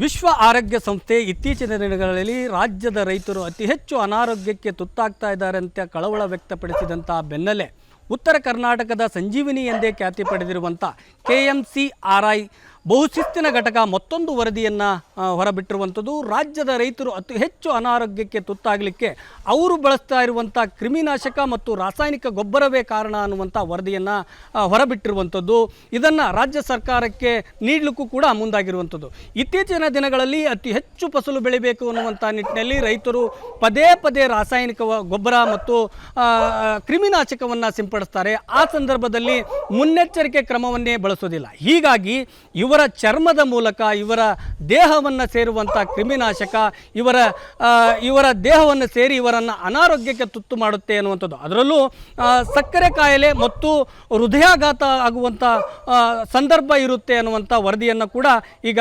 ವಿಶ್ವ ಆರೋಗ್ಯ ಸಂಸ್ಥೆ ಇತ್ತೀಚಿನ ದಿನಗಳಲ್ಲಿ ರಾಜ್ಯದ ರೈತರು ಅತಿ ಹೆಚ್ಚು ಅನಾರೋಗ್ಯಕ್ಕೆ ತುತ್ತಾಗ್ತಾ ಇದ್ದಾರೆ ಅಂತ ಕಳವಳ ವ್ಯಕ್ತಪಡಿಸಿದಂಥ ಬೆನ್ನಲ್ಲೇ ಉತ್ತರ ಕರ್ನಾಟಕದ ಸಂಜೀವಿನಿ ಎಂದೇ ಖ್ಯಾತಿ ಪಡೆದಿರುವಂಥ KMCRI ಬಹುಶಿಸ್ತಿನ ಘಟಕ ಮತ್ತೊಂದು ವರದಿಯನ್ನು ಹೊರಬಿಟ್ಟಿರುವಂಥದ್ದು. ರಾಜ್ಯದ ರೈತರು ಅತಿ ಹೆಚ್ಚು ಅನಾರೋಗ್ಯಕ್ಕೆ ತುತ್ತಾಗಲಿಕ್ಕೆ ಅವರು ಬಳಸ್ತಾ ಇರುವಂಥ ಕ್ರಿಮಿನಾಶಕ ಮತ್ತು ರಾಸಾಯನಿಕ ಗೊಬ್ಬರವೇ ಕಾರಣ ಅನ್ನುವಂಥ ವರದಿಯನ್ನು ಹೊರಬಿಟ್ಟಿರುವಂಥದ್ದು. ಇದನ್ನು ರಾಜ್ಯ ಸರ್ಕಾರಕ್ಕೆ ನೀಡಲಿಕ್ಕೂ ಕೂಡ ಮುಂದಾಗಿರುವಂಥದ್ದು. ಇತ್ತೀಚಿನ ದಿನಗಳಲ್ಲಿ ಅತಿ ಹೆಚ್ಚು ಫಸಲು ಬೆಳಿಬೇಕು ಅನ್ನುವಂಥ ನಿಟ್ಟಿನಲ್ಲಿ ರೈತರು ಪದೇ ಪದೇ ರಾಸಾಯನಿಕ ಗೊಬ್ಬರ ಮತ್ತು ಕ್ರಿಮಿನಾಶಕವನ್ನು ಸಿಂಪಡಿಸ್ತಾರೆ. ಆ ಸಂದರ್ಭದಲ್ಲಿ ಮುನ್ನೆಚ್ಚರಿಕೆ ಕ್ರಮವನ್ನೇ ಬಳಸೋದಿಲ್ಲ. ಹೀಗಾಗಿ ಇವರ ಚರ್ಮದ ಮೂಲಕ ಇವರ ದೇಹವನ್ನು ಸೇರುವಂಥ ಕ್ರಿಮಿನಾಶಕ ಇವರ ದೇಹವನ್ನು ಸೇರಿ ಇವರನ್ನು ಅನಾರೋಗ್ಯಕ್ಕೆ ತುತ್ತು ಮಾಡುತ್ತೆ ಅನ್ನುವಂಥದ್ದು. ಅದರಲ್ಲೂ ಸಕ್ಕರೆ ಕಾಯಿಲೆ ಮತ್ತು ಹೃದಯಾಘಾತ ಆಗುವಂಥ ಸಂದರ್ಭ ಇರುತ್ತೆ ಅನ್ನುವಂಥ ವರದಿಯನ್ನು ಕೂಡ ಈಗ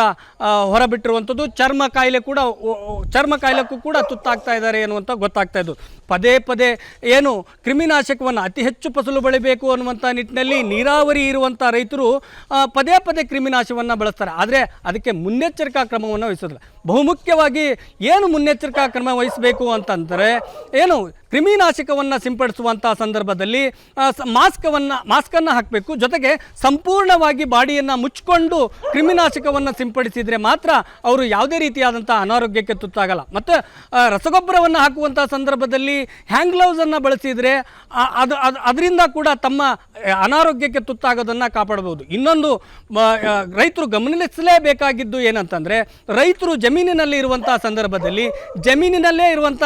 ಹೊರಬಿಟ್ಟಿರುವಂಥದ್ದು. ಚರ್ಮ ಕಾಯಿಲೆಕ್ಕೂ ಕೂಡ ತುತ್ತಾಗ್ತಾ ಇದ್ದಾರೆ ಅನ್ನುವಂಥ ಗೊತ್ತಾಗ್ತಾ ಇದ್ದು. ಪದೇ ಪದೇ ಏನು ಕ್ರಿಮಿನಾಶಕವನ್ನು ಅತಿ ಹೆಚ್ಚು ಫಸಲು ಬೆಳಿಬೇಕು ಅನ್ನುವಂಥ ನಿಟ್ಟಿನಲ್ಲಿ ನೀರಾವರಿ ಇರುವಂಥ ರೈತರು ಪದೇ ಪದೇ ಕ್ರಿಮಿನಾಶವನ್ನು ಬಳಸ್ತಾರೆ. ಆದರೆ ಅದಕ್ಕೆ ಮುನ್ನೆಚ್ಚರಿಕಾ ಕ್ರಮವನ್ನು ವಹಿಸೋದಿಲ್ಲ. ಬಹುಮುಖ್ಯವಾಗಿ ಏನು ಮುನ್ನೆಚ್ಚರಿಕಾ ಕ್ರಮ ವಹಿಸಬೇಕು ಅಂತಂದರೆ ಏನು ಕ್ರಿಮಿನಾಶಕವನ್ನು ಸಿಂಪಡಿಸುವಂಥ ಸಂದರ್ಭದಲ್ಲಿ ಮಾಸ್ಕನ್ನು ಹಾಕಬೇಕು. ಜೊತೆಗೆ ಸಂಪೂರ್ಣವಾಗಿ ಬಾಡಿಯನ್ನು ಮುಚ್ಚಿಕೊಂಡು ಕ್ರಿಮಿನಾಶಕವನ್ನು ಸಿಂಪಡಿಸಿದರೆ ಮಾತ್ರ ಅವರು ಯಾವುದೇ ರೀತಿಯಾದಂಥ ಅನಾರೋಗ್ಯಕ್ಕೆ ತುತ್ತಾಗಲ್ಲ. ಮತ್ತು ರಸಗೊಬ್ಬರವನ್ನು ಹಾಕುವಂಥ ಸಂದರ್ಭದಲ್ಲಿ ಹ್ಯಾಂಡ್ ಗ್ಲೌಸನ್ನು ಬಳಸಿದರೆ ಅದರಿಂದ ಕೂಡ ತಮ್ಮ ಅನಾರೋಗ್ಯಕ್ಕೆ ತುತ್ತಾಗೋದನ್ನು ಕಾಪಾಡಬಹುದು. ಇನ್ನೊಂದು ರೈತರು ಗಮನಿಸಲೇಬೇಕಾಗಿದ್ದು ಏನಂತಂದರೆ, ರೈತರು ಜಮೀನಿನಲ್ಲಿ ಇರುವಂಥ ಸಂದರ್ಭದಲ್ಲಿ ಜಮೀನಿನಲ್ಲೇ ಇರುವಂಥ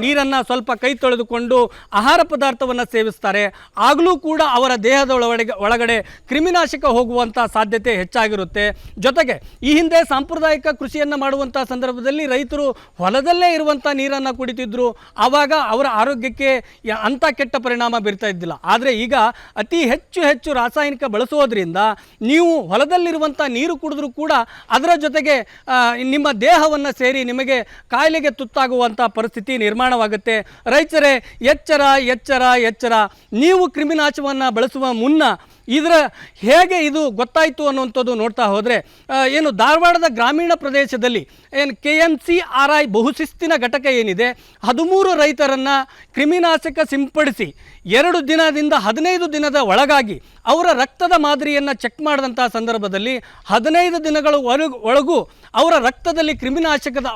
ನೀರನ್ನು ಸ್ವಲ್ಪ ಕೈ ತೊಳೆದುಕೊಂಡು ಆಹಾರ ಪದಾರ್ಥವನ್ನು ಸೇವಿಸ್ತಾರೆ. ಆಗಲೂ ಕೂಡ ಅವರ ದೇಹದ ಒಳಗಡೆ ಕ್ರಿಮಿನಾಶಕ ಹೋಗುವಂಥ ಸಾಧ್ಯತೆ ಹೆಚ್ಚಾಗಿರುತ್ತೆ. ಜೊತೆಗೆ ಈ ಹಿಂದೆ ಸಾಂಪ್ರದಾಯಿಕ ಕೃಷಿಯನ್ನು ಮಾಡುವಂಥ ಸಂದರ್ಭದಲ್ಲಿ ರೈತರು ಹೊಲದಲ್ಲೇ ಇರುವಂಥ ನೀರನ್ನು ಕುಡಿತಿದ್ರು. ಆವಾಗ ಅವರ ಆರೋಗ್ಯಕ್ಕೆ ಅಂಥ ಕೆಟ್ಟ ಪರಿಣಾಮ ಬೀರ್ತಾ ಇದ್ದಿಲ್ಲ. ಆದರೆ ಈಗ ಅತಿ ಹೆಚ್ಚು ರಾಸಾಯನಿಕ ಬಳಸೋದ್ರಿಂದ ನೀವು ಹೊಲದಲ್ಲಿರುವಂಥ ನೀರು ಕುಡಿದ್ರೂ ಕೂಡ ಅದರ ಜೊತೆಗೆ ನಿಮ್ಮ ದೇಹವನ್ನು ಸೇರಿ ನಿಮಗೆ ಕಾಯಿಲೆಗೆ ತುತ್ತಾಗುವಂಥ ಪರಿಸ್ಥಿತಿ ನಿರ್ಮಾಣವಾಗುತ್ತೆ. ರೈತರೇ ಎಚ್ಚರ. ನೀವು ಕ್ರಿಮಿನಾಶಕವನ್ನು ಬಳಸುವ ಮುನ್ನ ಹೇಗೆ ಇದು ಗೊತ್ತಾಯಿತು ಅನ್ನುವಂಥದ್ದು ನೋಡ್ತಾ ಹೋದರೆ, ಏನು ಧಾರವಾಡದ ಗ್ರಾಮೀಣ ಪ್ರದೇಶದಲ್ಲಿ ಏನು KMCRI ಬಹುಶಿಸ್ತಿನ ಘಟಕ ಏನಿದೆ 13 ರೈತರನ್ನು ಕ್ರಿಮಿನಾಶಕ ಸಿಂಪಡಿಸಿ 2 ದಿನದಿಂದ 15 ದಿನದ ಒಳಗಾಗಿ ಅವರ ರಕ್ತದ ಮಾದರಿಯನ್ನು ಚೆಕ್ ಮಾಡಿದಂಥ ಸಂದರ್ಭದಲ್ಲಿ 15 ದಿನಗಳ ಒಳಗೂ ಅವರ ರಕ್ತದಲ್ಲಿ ಕ್ರಿಮಿನಾಶಕದ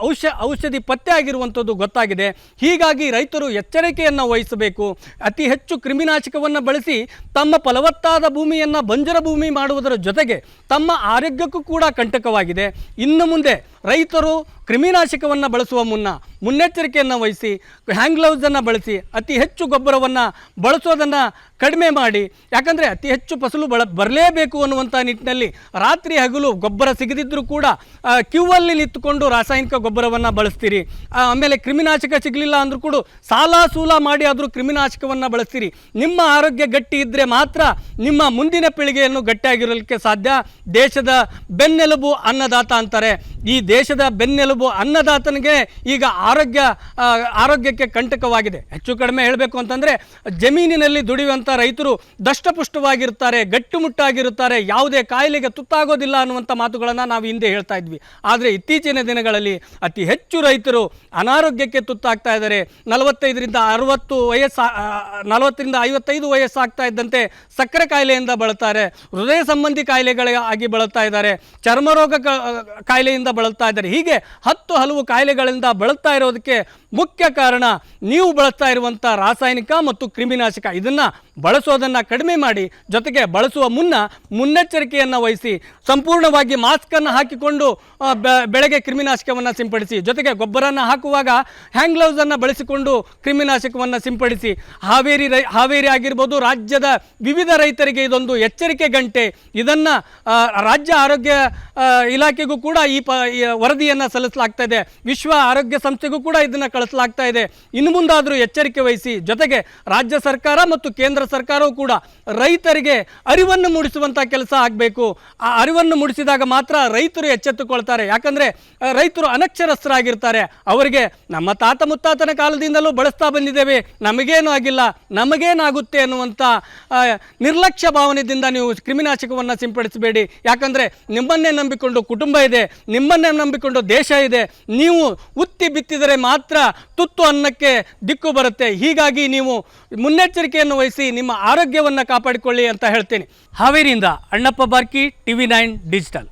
ಔಷಧಿ ಪತ್ತೆ ಆಗಿರುವಂಥದ್ದು ಗೊತ್ತಾಗಿದೆ. ಹೀಗಾಗಿ ರೈತರು ಎಚ್ಚರಿಕೆಯನ್ನು ವಹಿಸಬೇಕು. ಅತಿ ಹೆಚ್ಚು ಕ್ರಿಮಿನಾಶಕವನ್ನು ಬಳಸಿ ತಮ್ಮ ಫಲವತ್ತಾದ ಭೂಮಿಯನ್ನು ಬಂಜರ ಭೂಮಿ ಮಾಡುವುದರ ಜೊತೆಗೆ ತಮ್ಮ ಆರೋಗ್ಯಕ್ಕೂ ಕೂಡ ಕಂಟಕವಾಗಿದೆ. ಇನ್ನು ಮುಂದೆ ರೈತರು ಕ್ರಿಮಿನಾಶಕವನ್ನು ಬಳಸುವ ಮುನ್ನ ಮುನ್ನೆಚ್ಚರಿಕೆಯನ್ನು ವಹಿಸಿ ಹ್ಯಾಂಡ್ ಗ್ಲೌಸನ್ನು ಬಳಸಿ ಅತಿ ಹೆಚ್ಚು ಗೊಬ್ಬರವನ್ನು ಬಳಸೋದನ್ನು ಕಡಿಮೆ ಮಾಡಿ. ಯಾಕಂದರೆ ಅತಿ ಹೆಚ್ಚು ಫಸಲು ಬರಲೇಬೇಕು ಅನ್ನುವಂಥ ನಿಟ್ಟಿನಲ್ಲಿ ರಾತ್ರಿ ಹಗಲು ಗೊಬ್ಬರ ಸಿಗದಿದ್ದರೂ ಕೂಡ ಕ್ಯೂವಲ್ಲಿ ನಿಂತುಕೊಂಡು ರಾಸಾಯನಿಕ ಗೊಬ್ಬರವನ್ನು ಬಳಸ್ತೀರಿ. ಆಮೇಲೆ ಕ್ರಿಮಿನಾಶಕ ಸಿಗಲಿಲ್ಲ ಅಂದರೂ ಕೂಡ ಸಾಲ ಮಾಡಿ ಆದರೂ ಕ್ರಿಮಿನಾಶಕವನ್ನು ಬಳಸ್ತೀರಿ. ನಿಮ್ಮ ಆರೋಗ್ಯ ಗಟ್ಟಿ ಇದ್ದರೆ ಮಾತ್ರ ನಿಮ್ಮ ಮುಂದಿನ ಪೀಳಿಗೆಯನ್ನು ಗಟ್ಟಿಯಾಗಿರಲಿಕ್ಕೆ ಸಾಧ್ಯ. ದೇಶದ ಬೆನ್ನೆಲುಬು ಅನ್ನದಾತ ಅಂತಾರೆ. ಈ ದೇಶದ ಬೆನ್ನೆಲುಬು ಅನ್ನದಾತನಿಗೆ ಈಗ ಆರೋಗ್ಯಕ್ಕೆ ಕಂಟಕವಾಗಿದೆ. ಹೆಚ್ಚು ಕಡಿಮೆ ಹೇಳಬೇಕು ಅಂತಂದರೆ ಜಮೀನಿನಲ್ಲಿ ದುಡಿಯುವಂಥ ರೈತರು ದಷ್ಟಪುಷ್ಟವಾಗಿರ್ತಾರೆ, ಗಟ್ಟುಮುಟ್ಟಾಗಿರುತ್ತಾರೆ, ಯಾವುದೇ ಕಾಯಿಲೆಗೆ ತುತ್ತಾಗೋದಿಲ್ಲ ಅನ್ನುವಂಥ ಮಾತುಗಳನ್ನು ನಾವು ಹಿಂದೆ ಹೇಳ್ತಾ ಇದ್ವಿ. ಆದರೆ ಇತ್ತೀಚಿನ ದಿನಗಳಲ್ಲಿ ಅತಿ ಹೆಚ್ಚು ರೈತರು ಅನಾರೋಗ್ಯಕ್ಕೆ ತುತ್ತಾಗ್ತಾ ಇದ್ದಾರೆ. 45ರಿಂದ 60 ವಯಸ್ಸು 40ರಿಂದ 55 ವಯಸ್ಸಾಗ್ತಾ ಇದ್ದಂತೆ ಸಕ್ಕರೆ ಕಾಯಿಲೆಯಿಂದ ಬಳಲ್ತಾರೆ, ಹೃದಯ ಸಂಬಂಧಿ ಕಾಯಿಲೆಗಳಾಗಿ ಬಳಲ್ತಾ ಇದ್ದಾರೆ, ಚರ್ಮರೋಗ ಕಾಯಿಲೆಯಿಂದ ಬಳಲ್ತಾ ಇದ್ದಾರೆ. ಹೀಗೆ ಹಲವು ಕಾಯಿಲೆಗಳಿಂದ ಬಳಲ್ತಾ ಇರೋದಕ್ಕೆ ಮುಖ್ಯ ಕಾರಣ ನೀವು ಬಳಸ್ತಾ ಇರುವಂಥ ರಾಸಾಯನಿಕ ಮತ್ತು ಕ್ರಿಮಿನಾಶಕ. ಇದನ್ನು ಬಳಸೋದನ್ನು ಕಡಿಮೆ ಮಾಡಿ, ಜೊತೆಗೆ ಬಳಸುವ ಮುನ್ನ ಮುನ್ನೆಚ್ಚರಿಕೆಯನ್ನು ವಹಿಸಿ ಸಂಪೂರ್ಣವಾಗಿ ಮಾಸ್ಕನ್ನು ಹಾಕಿಕೊಂಡು ಬೆಳಗ್ಗೆ ಕ್ರಿಮಿನಾಶಕವನ್ನು ಸಿಂಪಡಿಸಿ. ಜೊತೆಗೆ ಗೊಬ್ಬರವನ್ನು ಹಾಕುವಾಗ ಹ್ಯಾಂಡ್ ಗ್ಲೌಸನ್ನು ಬಳಸಿಕೊಂಡು ಕ್ರಿಮಿನಾಶಕವನ್ನು ಸಿಂಪಡಿಸಿ. ಹಾವೇರಿ ಆಗಿರ್ಬೋದು, ರಾಜ್ಯದ ವಿವಿಧ ರೈತರಿಗೆ ಇದೊಂದು ಎಚ್ಚರಿಕೆ ಗಂಟೆ. ಇದನ್ನು ರಾಜ್ಯ ಆರೋಗ್ಯ ಇಲಾಖೆಗೂ ಕೂಡ ಈ ವರದಿಯನ್ನು ಸಲ್ಲಿಸಲಾಗ್ತಾ ಇದೆ. ವಿಶ್ವ ಆರೋಗ್ಯ ಸಂಸ್ಥೆಗೂ ಕೂಡ ಇದನ್ನು ಬಳಸಲಾಗ್ತಾ ಇದೆ. ಇನ್ನು ಮುಂದಾದರೂ ಎಚ್ಚರಿಕೆ ವಹಿಸಿ. ಜೊತೆಗೆ ರಾಜ್ಯ ಸರ್ಕಾರ ಮತ್ತು ಕೇಂದ್ರ ಸರ್ಕಾರವೂ ಕೂಡ ರೈತರಿಗೆ ಅರಿವನ್ನು ಮೂಡಿಸುವಂಥ ಕೆಲಸ ಆಗಬೇಕು. ಆ ಅರಿವನ್ನು ಮೂಡಿಸಿದಾಗ ಮಾತ್ರ ರೈತರು ಎಚ್ಚೆತ್ತುಕೊಳ್ತಾರೆ. ಯಾಕಂದರೆ ರೈತರು ಅನಕ್ಷರಸ್ಥರಾಗಿರ್ತಾರೆ. ಅವರಿಗೆ ನಮ್ಮ ತಾತ ಮುತ್ತಾತನ ಕಾಲದಿಂದಲೂ ಬಳಸ್ತಾ ಬಂದಿದ್ದೇವೆ, ನಮಗೇನು ಆಗಿಲ್ಲ, ನಮಗೇನಾಗುತ್ತೆ ಅನ್ನುವಂಥ ನಿರ್ಲಕ್ಷ್ಯ ಭಾವನೆಯಿಂದ ನೀವು ಕ್ರಿಮಿನಾಶಕವನ್ನು ಸಿಂಪಡಿಸಬೇಡಿ. ಯಾಕಂದರೆ ನಿಮ್ಮನ್ನೇ ನಂಬಿಕೊಂಡು ಕುಟುಂಬ ಇದೆ, ನಿಮ್ಮನ್ನೇ ನಂಬಿಕೊಂಡು ದೇಶ ಇದೆ. ನೀವು ಉತ್ತಿ ಬಿತ್ತಿದರೆ ಮಾತ್ರ ತುತ್ತು ಅನ್ನಕ್ಕೆ ದಿಕ್ಕು ಬರುತ್ತೆ. ಹೀಗಾಗಿ ನೀವು ಮುನ್ನೆಚ್ಚರಿಕೆಯನ್ನು ವಹಿಸಿ ನಿಮ್ಮ ಆರೋಗ್ಯವನ್ನು ಕಾಪಾಡಿಕೊಳ್ಳಿ ಅಂತ ಹೇಳ್ತೀನಿ. ಹಾವೇರಿಯಿಂದ ಅಣ್ಣಪ್ಪ ಬಾರ್ಕಿ, TV9 ಡಿಜಿಟಲ್.